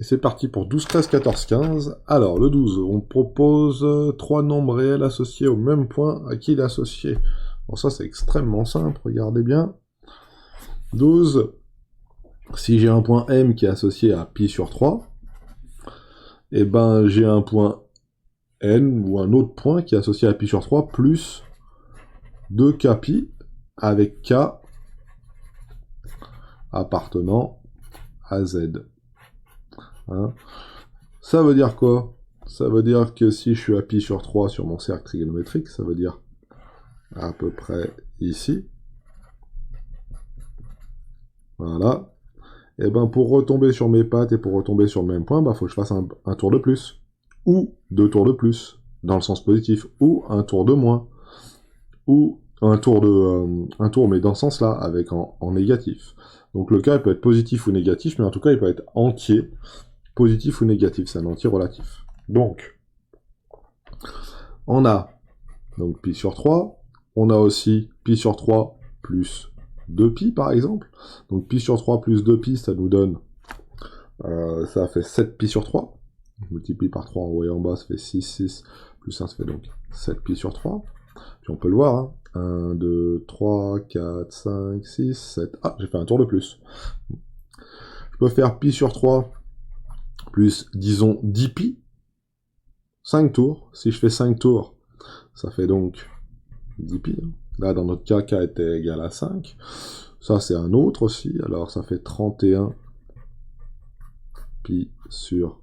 Et c'est parti pour 12, 13, 14, 15. Alors, le 12, on propose 3 nombres réels associés au même point à qui il est associé. Bon, ça, c'est extrêmement simple, regardez bien. 12, si j'ai un point M qui est associé à pi sur 3, et ben j'ai un point N ou un autre point qui est associé à pi sur 3 plus 2k pi avec k appartenant à z. Hein, ça veut dire quoi? Ça veut dire que si je suis à pi sur 3 sur mon cercle trigonométrique, ça veut dire à peu près ici. Voilà. Et ben pour retomber sur mes pattes et pour retomber sur le même point, bah faut que je fasse un tour de plus. Ou 2 tours de plus, dans le sens positif. Ou un tour de moins. Ou un tour mais dans ce sens-là, avec en négatif. Donc le cas il peut être positif ou négatif, mais en tout cas il peut être entier, positif ou négatif, c'est un entier relatif. Donc, on a donc pi sur 3, on a aussi pi sur 3 plus 2pi par exemple. Donc pi sur 3 plus 2pi, ça nous donne, ça fait 7pi sur 3. On multiplie par 3 en haut et en bas, ça fait 6, 6, plus 1, ça fait donc 7pi sur 3. Puis on peut le voir, hein. 1, 2, 3, 4, 5, 6, 7... Ah, j'ai fait un tour de plus. Je peux faire pi sur 3 plus, disons, 10pi. 5 tours. Si je fais 5 tours, ça fait donc 10pi. Hein. Là, dans notre cas, k était égal à 5. Ça, c'est un autre aussi. Alors, ça fait 31 pi sur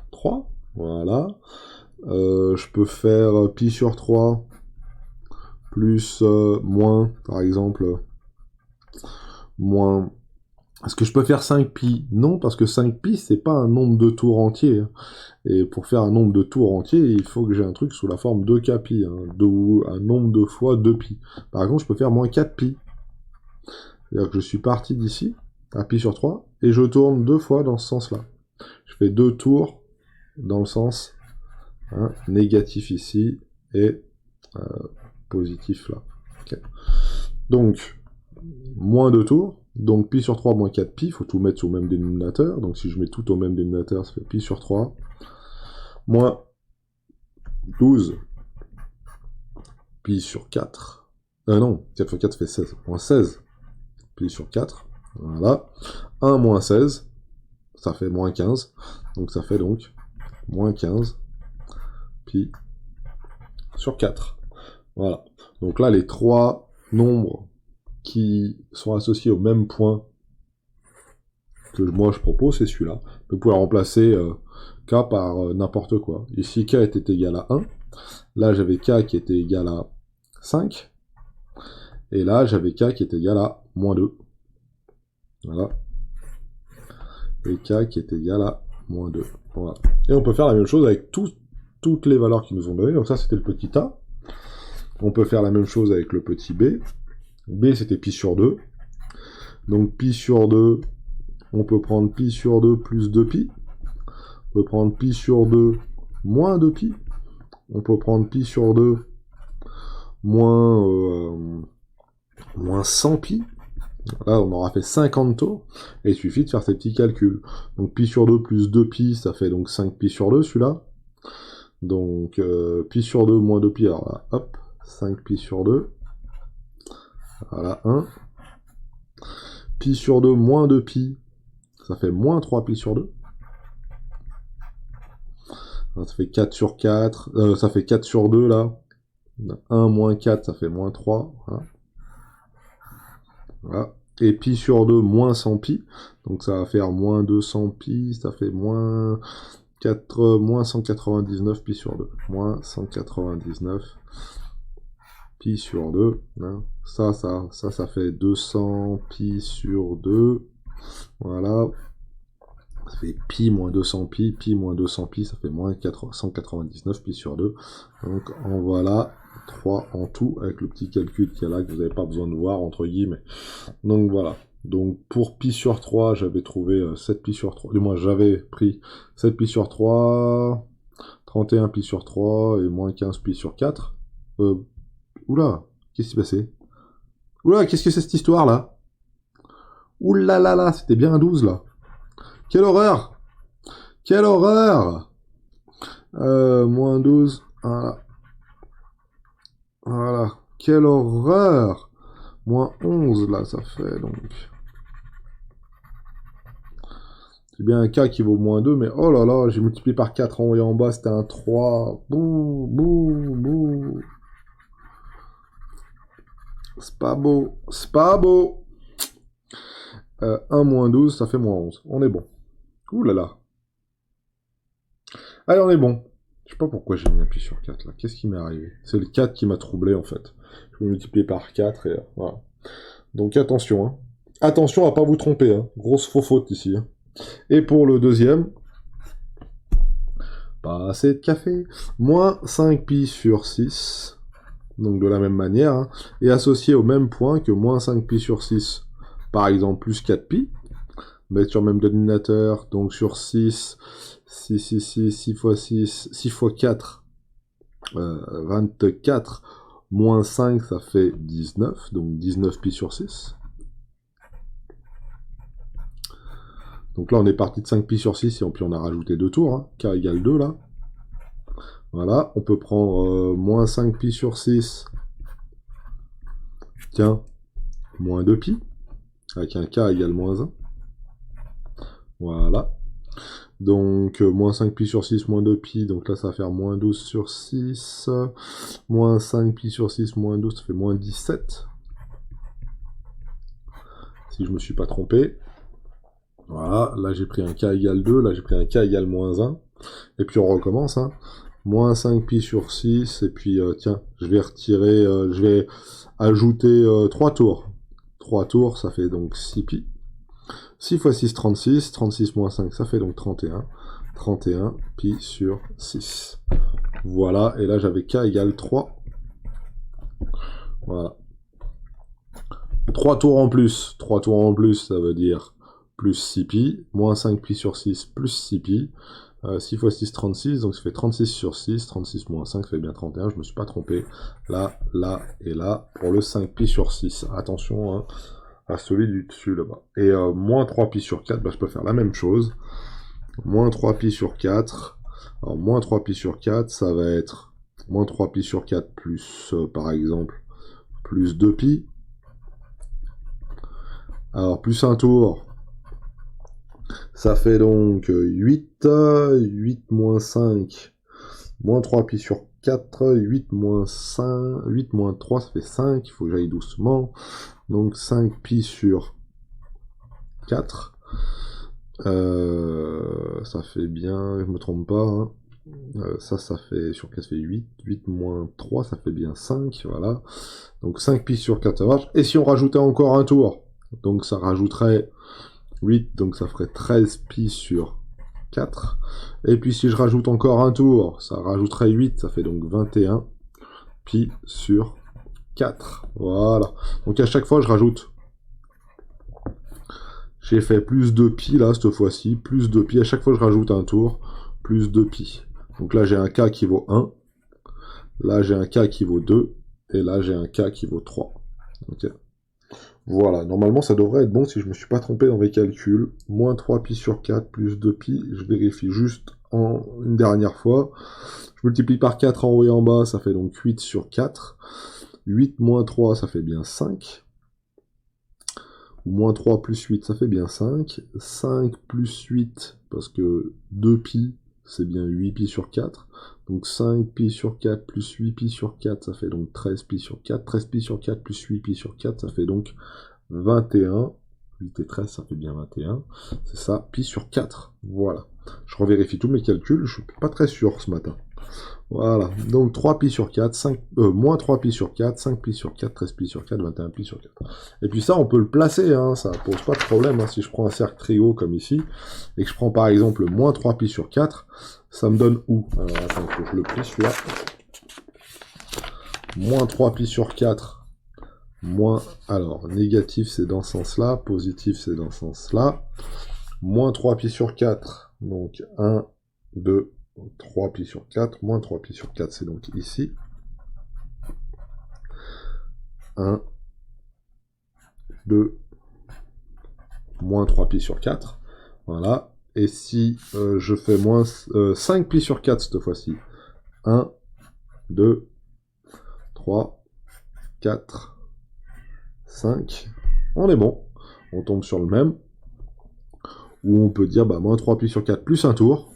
3. Voilà. Je peux faire pi sur 3 plus moins, par exemple, moins... Est-ce que je peux faire 5pi? Non, parce que 5pi, c'est pas un nombre de tours entier. Hein. Et pour faire un nombre de tours entier, il faut que j'ai un truc sous la forme de kpi, hein, un nombre de fois 2pi. Par exemple, je peux faire moins 4pi. C'est-à-dire que je suis parti d'ici, à pi sur 3, et je tourne 2 fois dans ce sens-là. Je fais 2 tours dans le sens négatif ici, et positif là. Okay. Donc, moins 2 tours, donc pi sur 3 moins 4pi, il faut tout mettre au même dénominateur, donc si je mets tout au même dénominateur, ça fait pi sur 3, moins 12 pi sur 4, non, 4 fois 4 fait 16, moins 16 pi sur 4, voilà, 1 moins 16, ça fait moins 15, donc ça fait donc moins 15 pi sur 4. Voilà. Donc là, les 3 nombres qui sont associés au même point que moi je propose, c'est celui-là. Vous pouvez remplacer k par n'importe quoi. Ici, k était égal à 1. Là, j'avais k qui était égal à 5. Et là, j'avais k qui était égal à moins 2. Voilà. Et k qui est égal à moins 2. Voilà. Et on peut faire la même chose avec toutes les valeurs qui nous ont donné. Donc ça, c'était le petit a. On peut faire la même chose avec le petit b. B, c'était pi sur 2. Donc pi sur 2, on peut prendre pi sur 2 plus 2pi. On peut prendre pi sur 2 moins 2pi. On peut prendre pi sur 2 moins 100pi. Là, on aura fait 50 tours. Et il suffit de faire ces petits calculs. Donc pi sur 2 plus 2pi, ça fait donc 5pi sur 2, celui-là. Donc pi sur 2 moins 2pi, alors là, hop, 5pi sur 2. Voilà, 1. Pi sur 2 moins 2pi, ça fait moins 3pi sur 2. Ça fait 4 sur 4, ça fait 4 sur 2 là. 1 moins 4, ça fait moins 3. Voilà. Voilà. Et pi sur 2 moins 100pi, donc ça va faire moins 200pi, ça fait moins 199 pi sur 2. Moins 199 pi sur 2. Hein. Ça fait 200 pi sur 2. Voilà. Ça fait pi moins 200 pi, pi moins 200 pi, ça fait moins 199 pi sur 2. Donc en voilà 3 en tout, avec le petit calcul qu'il y a là, que vous n'avez pas besoin de voir, entre guillemets. Donc voilà. Donc pour pi sur 3, j'avais trouvé 7 pi sur 3. Du moins, j'avais pris 7 pi sur 3, 31 pi sur 3 et moins 15 pi sur 4. Oula, qu'est-ce qui s'est passé? Oula, qu'est-ce que c'est cette histoire là? Oula là là, c'était bien un 12 là. Quelle horreur! Quelle horreur! Moins 12. Voilà. Voilà. Quelle horreur! Moins 11, là, ça fait, donc... C'est bien un K qui vaut moins 2, mais oh là là, j'ai multiplié par 4 en haut et en bas, c'était un 3. Bouh, bouh, bouh. C'est pas beau. C'est pas beau. 1 moins 12, ça fait moins 11. On est bon. Ouh là là. Allez, on est bon. Je sais pas pourquoi j'ai mis un pi sur 4 là. Qu'est-ce qui m'est arrivé? C'est le 4 qui m'a troublé en fait. Je vais multiplier par 4 et voilà. Donc attention, hein. Attention à pas vous tromper, hein. Grosse faux faute ici. Hein. Et pour le deuxième, pas assez de café. Moins 5 pi sur 6. Donc de la même manière. Hein. Et associé au même point que moins 5 pi sur 6. Par exemple, plus 4 pi. Mettre sur le même dénominateur. Donc sur 6. 6 fois 6. 6 fois 4. 24. Moins 5, ça fait 19. Donc 19 pi sur 6. Donc là, on est parti de 5 pi sur 6 et puis on a rajouté 2 tours. Hein. K égale 2 là. Voilà, on peut prendre moins 5 pi sur 6. Tiens, moins 2 pi. Avec un K égale moins 1. Voilà. Donc, moins 5 pi sur 6, moins 2 pi. Donc là, ça va faire moins 12 sur 6. Moins 5 pi sur 6, moins 12, ça fait moins 17. Si je me suis pas trompé. Voilà, là j'ai pris un K égale 2, là j'ai pris un K égale moins 1. Et puis on recommence, hein. Moins 5 pi sur 6, et puis tiens, je vais retirer, je vais ajouter 3 tours. 3 tours, ça fait donc 6 pi. 6 fois 6, 36. 36 moins 5, ça fait donc 31. 31 pi sur 6. Voilà, et là j'avais K égale 3. Voilà. 3 tours en plus. 3 tours en plus, ça veut dire plus 6 pi. Moins 5 pi sur 6, plus 6 pi. 6 fois 6, 36, donc ça fait 36 sur 6, 36 moins 5, ça fait bien 31, je me suis pas trompé, là, là et là, pour le 5 pi sur 6, attention hein, à celui du dessus là-bas. Et moins 3 pi sur 4, bah, je peux faire la même chose, moins 3 pi sur 4, alors moins 3 pi sur 4, ça va être moins 3 pi sur 4 plus, par exemple, plus 2 pi, alors plus un tour, ça fait donc 8, 8 moins 5, moins 3 pi sur 4, 8 moins 5, 8 moins 3, ça fait 5, il faut que j'aille doucement. Donc 5 pi sur 4, ça fait bien, je me trompe pas, hein. Ça fait, sur 4, ça fait 8, 8 moins 3, ça fait bien 5, voilà. Donc 5 pi sur 4, ça marche. Et si on rajoutait encore un tour, donc ça rajouterait 8, donc ça ferait 13 pi sur 4. Et puis si je rajoute encore un tour, ça rajouterait 8, ça fait donc 21 pi sur 4. Voilà. Donc à chaque fois, je rajoute. J'ai fait plus 2 pi là, cette fois-ci. Plus 2 pi. À chaque fois, je rajoute un tour. Plus 2 pi. Donc là, j'ai un K qui vaut 1. Là, j'ai un K qui vaut 2. Et là, j'ai un K qui vaut 3. Ok. Voilà, normalement ça devrait être bon si je me suis pas trompé dans mes calculs. Moins 3 pi sur 4 plus 2 pi, je vérifie juste une dernière fois. Je multiplie par 4 en haut et en bas, ça fait donc 8 sur 4. 8 moins 3, ça fait bien 5. Ou moins 3 plus 8, ça fait bien 5. 5 plus 8, parce que 2 pi, c'est bien 8 pi sur 4. Donc 5 pi sur 4 plus 8 pi sur 4, ça fait donc 13 pi sur 4. 13 pi sur 4 plus 8 pi sur 4, ça fait donc 21. 8 et 13, ça fait bien 21. C'est ça, pi sur 4. Voilà. Je revérifie tous mes calculs, je suis pas très sûr ce matin. Voilà, donc 3 pi sur 4, moins 3 pi sur 4, 5 pi sur 4, 13 pi sur 4, 21 pi sur 4. Et puis ça, on peut le placer, hein, ça pose pas de problème. Hein, si je prends un cercle très haut comme ici, et que je prends par exemple moins 3 pi sur 4, ça me donne où? Alors attends, faut que je le plie celui-là. Moins 3 pi sur 4, moins... Alors, négatif c'est dans ce sens-là, positif c'est dans ce sens-là. Moins 3 pi sur 4, donc 1, 2... 3 pi sur 4, moins 3 pi sur 4, c'est donc ici. 1, 2, moins 3 pi sur 4. Voilà. Et si je fais moins 5 pi sur 4 cette fois-ci. 1, 2, 3, 4, 5. On est bon. On tombe sur le même. Ou on peut dire, bah, moins 3 pi sur 4 plus un tour.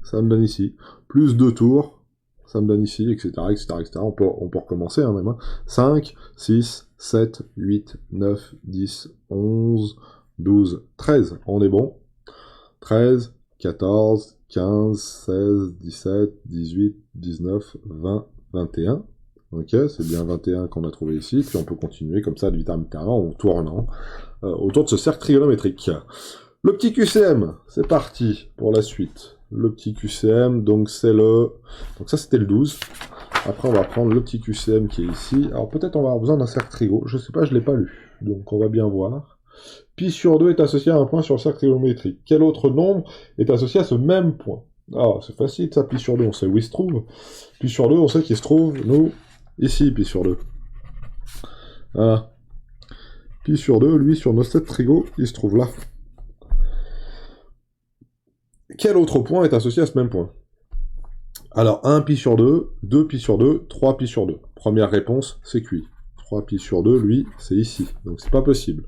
Ça me donne ici. Plus 2 tours. Ça me donne ici, etc., etc., etc. On peut recommencer, hein, même. Hein. 5, 6, 7, 8, 9, 10, 11, 12, 13. On est bon. 13, 14, 15, 16, 17, 18, 19, 20, 21. Ok, c'est bien 21 qu'on a trouvé ici. Puis on peut continuer comme ça, de vitam en tournant autour de ce cercle trigonométrique. Le petit QCM, c'est parti pour la suite. Le petit QCM, donc c'est le... Donc ça c'était le 12. Après on va prendre le petit QCM qui est ici. Alors peut-être on va avoir besoin d'un cercle trigo. Je sais pas, je l'ai pas lu. Donc on va bien voir. Pi sur 2 est associé à un point sur le cercle trigonométrique. Quel autre nombre est associé à ce même point? Ah, c'est facile ça, pi sur 2, on sait où il se trouve. Pi sur 2, on sait qu'il se trouve, nous, ici, pi sur 2. Voilà. Pi sur 2, lui, sur nos 7 trigo, il se trouve là. Quel autre point est associé à ce même point? Alors, 1 pi sur 2, 2 pi sur 2, 3 pi sur 2. Première réponse, c'est QI. 3 pi sur 2, lui, c'est ici. Donc c'est pas possible.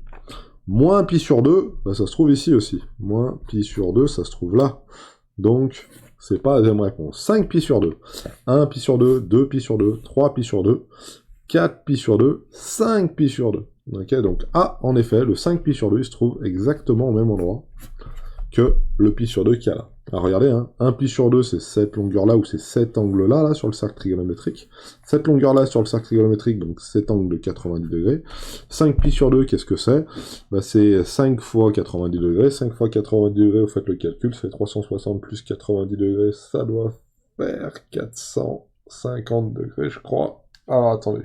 Moins pi sur 2, bah, ça se trouve ici aussi. Moins pi sur 2, ça se trouve là. Donc, c'est pas la deuxième réponse. 5 pi sur 2. 1 pi sur 2, 2 pi sur 2, 3 pi sur 2, 4 pi sur 2, 5 pi sur 2. Ok, donc A, en effet, le 5 pi sur 2, il se trouve exactement au même endroit que le pi sur 2 qu'il y a là. Alors regardez, hein, 1 pi sur 2, c'est cette longueur-là, ou c'est cet angle-là, là, sur le cercle trigonométrique. Cette longueur-là sur le cercle trigonométrique, donc cet angle de 90 degrés. 5 pi sur 2, qu'est-ce que c'est? Bah, c'est 5 fois 90 degrés. 5 fois 90 degrés, vous faites le calcul, c'est 360 plus 90 degrés, ça doit faire 450 degrés, je crois. Ah, attendez.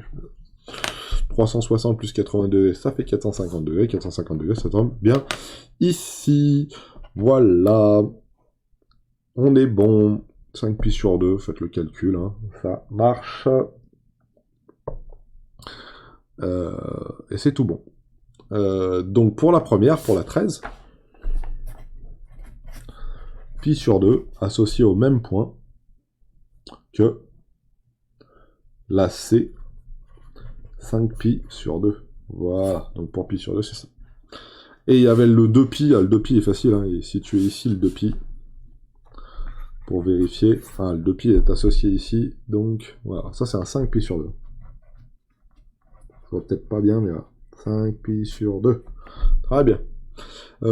360 plus 80 degrés, ça fait 450 degrés. 450 degrés, ça tombe bien ici. Voilà. On est bon. 5 pi sur 2, faites le calcul, hein. Ça marche. Et c'est tout bon. Donc pour la première, pour la 13, pi sur 2, associé au même point que la C, 5 pi sur 2. Voilà, donc pour pi sur 2, c'est ça. Et il y avait le 2pi, le 2pi est facile, hein, il est situé ici, le 2pi. Pour vérifier, enfin, le 2pi est associé ici, donc voilà, ça c'est un 5 pi sur 2. Ça va peut-être pas bien, mais voilà. 5 pi sur 2. Très bien.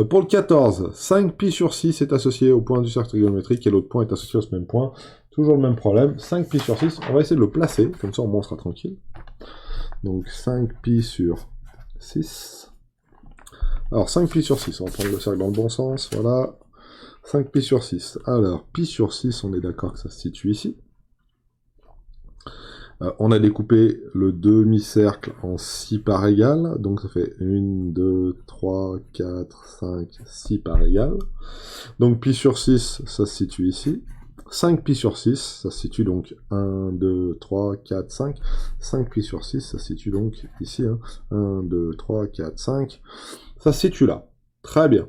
Pour le 14, 5 pi sur 6 est associé au point du cercle trigonométrique et l'autre point est associé à ce même point. Toujours le même problème. 5 pi sur 6, on va essayer de le placer, comme ça au moins on sera tranquille. Donc 5 pi sur 6. Alors 5 pi sur 6, on va prendre le cercle dans le bon sens, voilà. 5 pi sur 6. Alors, pi sur 6, on est d'accord que ça se situe ici. On a découpé le demi-cercle en 6 parts égales, donc ça fait 1, 2, 3, 4, 5, 6 parts égales. Donc pi sur 6, ça se situe ici. 5 pi sur 6, ça se situe donc 1, 2, 3, 4, 5. 5 pi sur 6, ça se situe donc ici. Hein. 1, 2, 3, 4, 5. Ça se situe là. Très bien.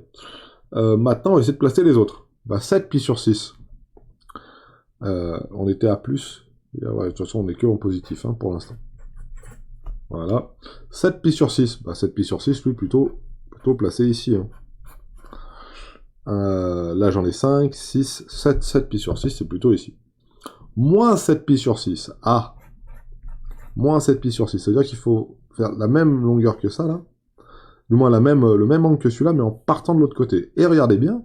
Maintenant, on va essayer de placer les autres. Bah, 7 pi sur 6. On était à plus. Et, ouais, de toute façon, on n'est que en positif hein, pour l'instant. Voilà. 7 pi sur 6. Bah, 7 pi sur 6, lui, plutôt placé ici. Hein. Là, j'en ai 5, 6, 7. 7 pi sur 6, c'est plutôt ici. Moins 7 pi sur 6. Ah. Moins 7 pi sur 6. C'est-à-dire qu'il faut faire la même longueur que ça, là. Du moins le même angle que celui-là, mais en partant de l'autre côté. Et regardez bien.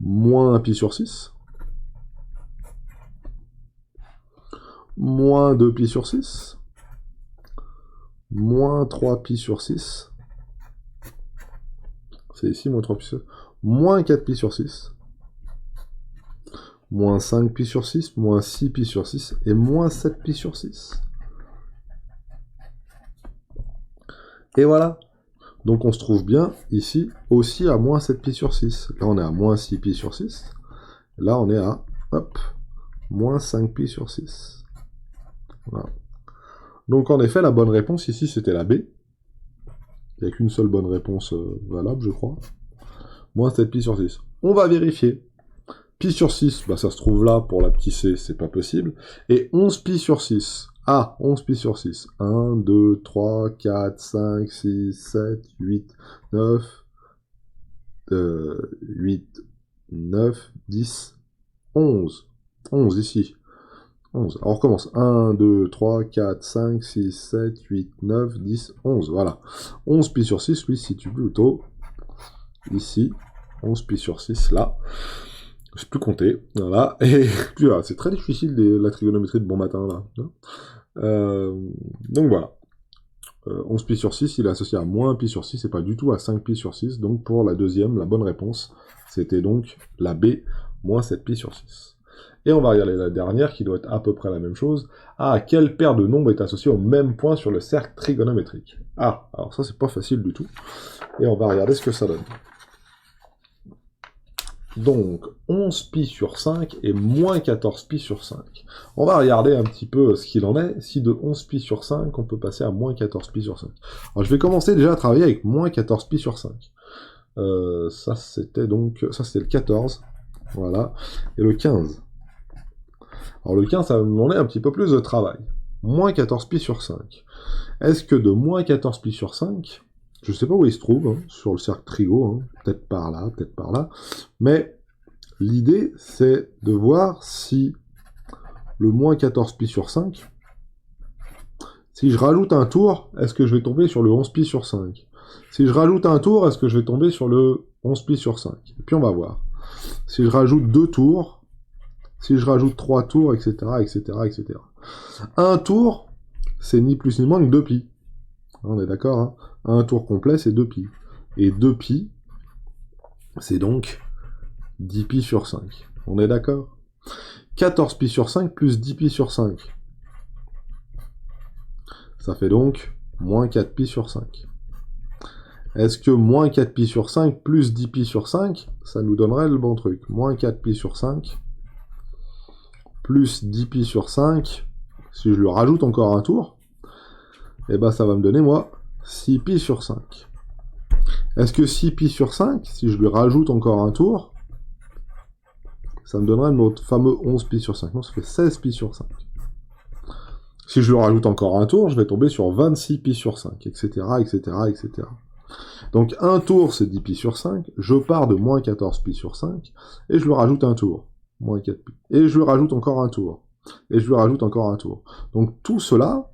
Moins 1 pi sur 6. Moins 2 pi sur 6. Moins 3 pi sur 6. C'est ici, moins 3 pi sur 6. Moins 4 pi sur 6. Moins 5 pi sur 6. Moins 6 pi sur 6. Et moins 7 pi sur 6. Et voilà. Donc on se trouve bien ici aussi à moins 7 pi sur 6. Là on est à moins 6 pi sur 6. Là on est à, hop, moins 5 pi sur 6. Voilà. Donc en effet la bonne réponse ici c'était la B. Il n'y a qu'une seule bonne réponse valable je crois. moins 7 pi sur 6. On va vérifier. Pi sur 6, bah ça se trouve là, pour la petite c, c'est pas possible. Et 11 pi sur 6. Ah, 11 pi sur 6. 1, 2, 3, 4, 5, 6, 7, 8, 9, 8, 9, 10, 11. 11 ici. 11. Alors on recommence. 1, 2, 3, 4, 5, 6, 7, 8, 9, 10, 11. Voilà. 11 pi sur 6, lui, se situe plutôt ici. 11 pi sur 6, là. Je sais plus compter. Voilà. Et puis voilà, c'est très difficile la trigonométrie de bon matin, là. Donc voilà. 11 pi sur 6, il est associé à moins pi sur 6, et pas du tout à 5 pi sur 6. Donc pour la deuxième, la bonne réponse, c'était donc la B, moins 7 pi sur 6. Et on va regarder la dernière, qui doit être à peu près la même chose. Ah, quelle paire de nombres est associée au même point sur le cercle trigonométrique? Ah, alors ça c'est pas facile du tout. Et on va regarder ce que ça donne. Donc, 11 pi sur 5 et moins 14 pi sur 5. On va regarder un petit peu ce qu'il en est. Si de 11 pi sur 5, on peut passer à moins 14 pi sur 5. Alors, je vais commencer déjà à travailler avec moins 14 pi sur 5. Ça, c'était le 14. Voilà. Et le 15. Alors, le 15, ça va me demander un petit peu plus de travail. Moins 14 pi sur 5. Est-ce que de moins 14 pi sur 5... Je sais pas où il se trouve, hein, sur le cercle trigo, hein, peut-être par là, mais l'idée, c'est de voir si le moins 14 pi sur 5, si je rajoute un tour, est-ce que je vais tomber sur le 11 pi sur 5? Si je rajoute un tour, est-ce que je vais tomber sur le 11 pi sur 5? Et puis on va voir. Si je rajoute 2 tours, si je rajoute 3 tours, etc., etc., etc. Un tour, c'est ni plus ni moins que 2 pi. On est d'accord, hein? Un tour complet, c'est 2 pi. Et 2 pi, c'est donc 10 pi sur 5. On est d'accord? 14 pi sur 5 plus 10 pi sur 5. Ça fait donc moins 4 pi sur 5. Est-ce que moins 4 pi sur 5 plus 10 pi sur 5, ça nous donnerait le bon truc? Moins 4 pi sur 5 plus 10 pi sur 5, si je lui rajoute encore un tour, et ben ça va me donner, moi, 6 pi sur 5. Est-ce que 6 pi sur 5, si je lui rajoute encore un tour, ça me donnerait notre fameux 11 pi sur 5. Non, ça fait 16 pi sur 5. Si je lui rajoute encore un tour, je vais tomber sur 26 pi sur 5, etc., etc., etc. Donc un tour, c'est 10 pi sur 5. Je pars de moins 14 pi sur 5, et je lui rajoute un tour. Moins 4 pi. Et je lui rajoute encore un tour. Et je lui rajoute encore un tour. Donc tout cela,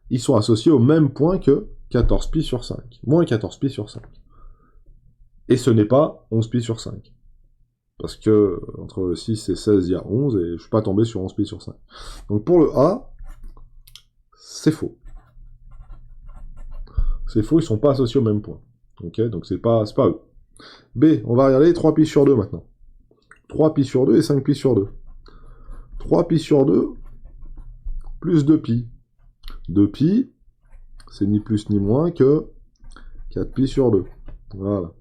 ils sont associés au même point que 14 pi sur 5. Moins 14 pi sur 5. Et ce n'est pas 11 pi sur 5. Parce que entre 6 et 16, il y a 11, et je ne suis pas tombé sur 11 pi sur 5. Donc pour le A, c'est faux. C'est faux, ils ne sont pas associés au même point. Ok, donc c'est pas eux. B, on va regarder 3 pi sur 2 maintenant. 3 pi sur 2 et 5 pi sur 2. 3 pi sur 2 plus 2 pi. 2 pi, c'est ni plus ni moins que 4 pi sur 2. Voilà.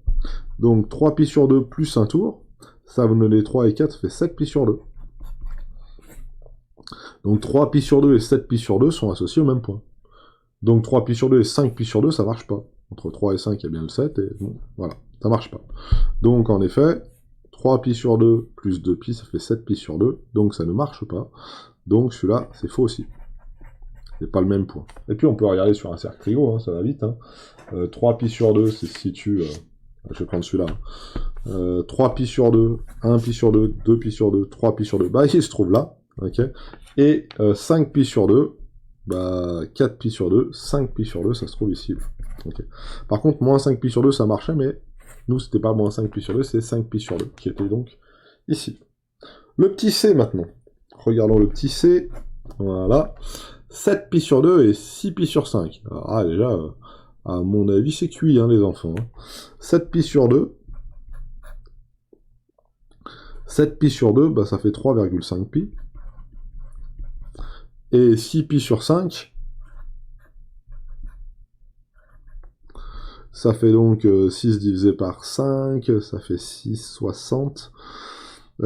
Donc 3 pi sur 2 plus un tour, ça va me donner 3 et 4, ça fait 7 pi sur 2. Donc 3 pi sur 2 et 7 pi sur 2 sont associés au même point. Donc 3 pi sur 2 et 5 pi sur 2, ça marche pas. Entre 3 et 5, il y a bien le 7, et bon, voilà, ça marche pas. Donc en effet, 3 pi sur 2 plus 2 pi, ça fait 7 pi sur 2, donc ça ne marche pas. Donc celui-là, c'est faux aussi. C'est pas le même point. Et puis on peut regarder sur un cercle trigo, hein, ça va vite. Hein. 3 pi sur 2, c'est se situe... je vais prendre celui-là. 3 pi sur 2, 1 pi sur 2, 2 pi sur 2, 3 pi sur 2, bah il se trouve là. Okay. Et 5 pi sur 2, bah 4 pi sur 2, 5 pi sur 2, ça se trouve ici. Okay. Par contre, moins 5 pi sur 2, ça marchait, mais nous, c'était pas moins 5 pi sur 2, c'est 5 pi sur 2, qui était donc ici. Le petit c maintenant. Regardons le petit c. Voilà. 7 pi sur 2 et 6 pi sur 5. Alors, déjà, à mon avis, c'est cuit, hein, les enfants. Hein. 7 pi sur 2. 7 pi sur 2, bah, ça fait 3,5 pi. Et 6 pi sur 5, ça fait donc 6 divisé par 5, ça fait 6, 60.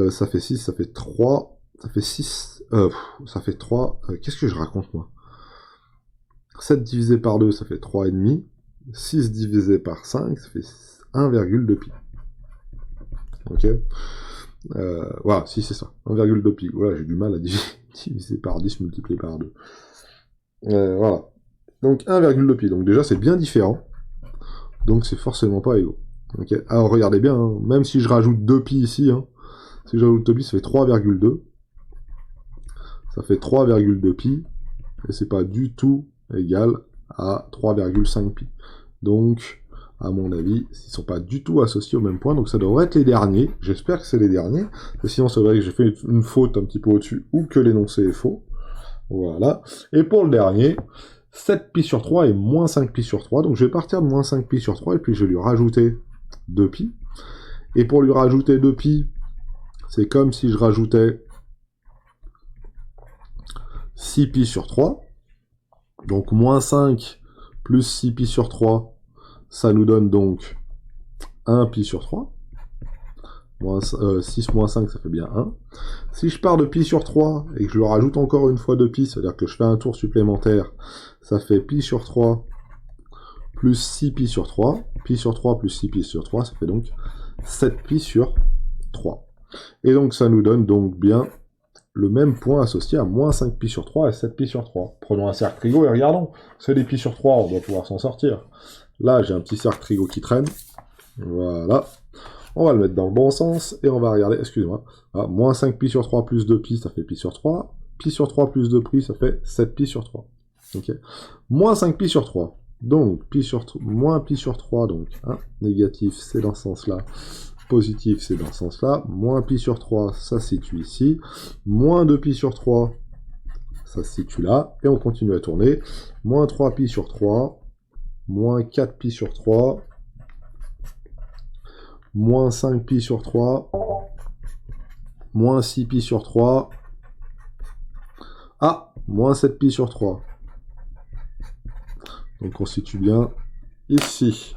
Ça fait 6, ça fait 3, ça fait 6, ça fait 3, qu'est-ce que je raconte moi? 7 divisé par 2, ça fait 3,5, 6 divisé par 5, ça fait 1,2 pi. Ok. Voilà, si c'est ça, 1,2 pi. Voilà, j'ai du mal à diviser par 10 multiplié par 2. Voilà. Donc 1,2 pi. Donc déjà, c'est bien différent. Donc c'est forcément pas égaux. Okay. Alors regardez bien, hein, même si je rajoute 2 pi ici, hein, si je rajoute 2 pi, ça fait 3,2. Ça fait 3,2 pi. Et c'est pas du tout égal à 3,5 pi. Donc, à mon avis, ils ne sont pas du tout associés au même point, donc ça devrait être les derniers. J'espère que c'est les derniers. Et sinon, c'est vrai que j'ai fait une faute un petit peu au-dessus, ou que l'énoncé est faux. Voilà. Et pour le dernier, 7 pi sur 3 et moins 5 pi sur 3. Donc je vais partir de moins 5 pi sur 3, et puis je vais lui rajouter 2 pi. Et pour lui rajouter 2 pi, c'est comme si je rajoutais 6 pi sur 3. Donc moins 5 plus 6 pi sur 3, ça nous donne donc 1 pi sur 3. 6 moins 5, ça fait bien 1. Si je pars de pi sur 3 et que je le rajoute encore une fois de pi, c'est-à-dire que je fais un tour supplémentaire, ça fait pi sur 3 plus 6 pi sur 3. Pi sur 3 plus 6 pi sur 3, ça fait donc 7 pi sur 3. Et donc ça nous donne donc bien le même point associé à moins 5 pi sur 3 et 7 pi sur 3. Prenons un cercle trigo et regardons. C'est des pi sur 3, on doit pouvoir s'en sortir. Là, j'ai un petit cercle trigo qui traîne. Voilà. On va le mettre dans le bon sens, et on va regarder, excusez-moi, ah, moins 5 pi sur 3 plus 2 pi, ça fait pi sur 3. Pi sur 3 plus 2 pi, ça fait 7 pi sur 3. Ok. Moins 5 pi sur 3. Donc, moins pi sur 3, donc, hein, négatif, c'est dans ce sens-là. Positif, c'est dans ce sens-là. Moins pi sur 3, ça se situe ici. Moins 2 pi sur 3, ça se situe là. Et on continue à tourner. Moins 3 pi sur 3. Moins 4 pi sur 3. Moins 5 pi sur 3. Moins 6 pi sur 3. Ah, moins 7 pi sur 3. Donc on se situe bien ici.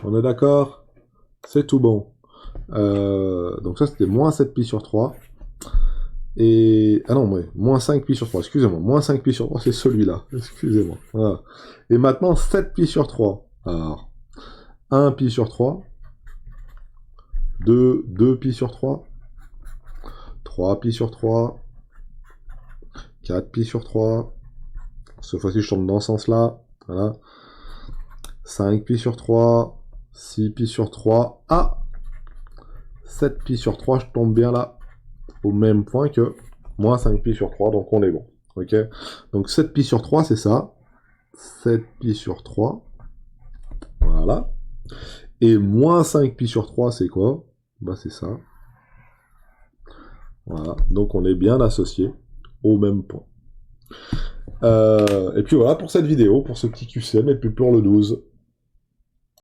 On est d'accord? C'est tout bon. Donc ça c'était moins 7 pi sur 3. Et... Ah non, ouais, moins 5 pi sur 3, excusez-moi. Moins 5 pi sur 3, c'est celui-là. Excusez-moi. Voilà. Et maintenant, 7 pi sur 3. Alors, 1 pi sur 3. 2 pi sur 3. 3 pi sur 3. 4 pi sur 3. Cette fois-ci, je tombe dans ce sens-là. Voilà. 5 pi sur 3. 6 pi sur 3. Ah, 7 pi sur 3, je tombe bien là. Au même point que moins 5 pi sur 3, donc on est bon. Ok. Donc 7 pi sur 3, c'est ça. 7 pi sur 3. Voilà. Et moins 5 pi sur 3, c'est quoi? Bah c'est ça. Voilà. Donc on est bien associé au même point. Et puis voilà pour cette vidéo, pour ce petit QCM, et puis pour le 12.